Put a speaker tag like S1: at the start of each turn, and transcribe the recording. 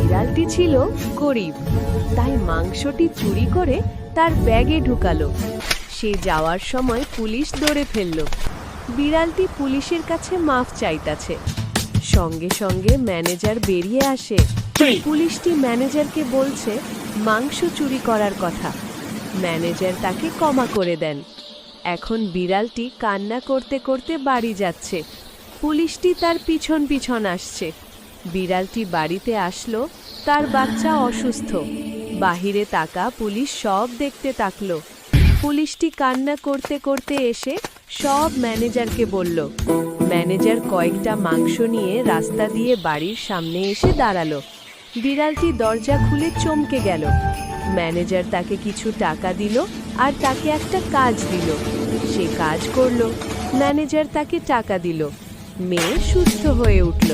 S1: বিড়ালটি ছিল গরিব, তাই মাংসটি চুরি করে তার ব্যাগে ঢুকালো। সে যাওয়ার সময় পুলিশ ধরে ফেলল। বিড়ালটি পুলিশের কাছে মাফ চাইতাছে। সঙ্গে সঙ্গে ম্যানেজার বেরিয়ে আসে। পুলিশটি ম্যানেজারকে বলছে মাংস চুরি করার কথা। ম্যানেজার তাকে ক্ষমা করে দেন। এখন বিড়ালটি কান্না করতে করতে বাড়ি যাচ্ছে। পুলিশটি তার পিছন পিছন আসছে। বিড়ালটি বাড়িতে আসলো, তার বাচ্চা অসুস্থ। বাহিরে তাকা পুলিশ সব দেখতে থাকলো। পুলিশটি কান্না করতে করতে এসে সব ম্যানেজারকে বলল। ম্যানেজার কয়েকটা মাংস নিয়ে রাস্তা দিয়ে বাড়ির সামনে এসে দাঁড়ালো। বিড়ালটি দরজা খুলে চমকে গেল। ম্যানেজার তাকে কিছু টাকা দিল আর তাকে একটা কাজ দিল। সে কাজ করলো। ম্যানেজার তাকে টাকা দিল। মেয়ে সুস্থ হয়ে উঠল।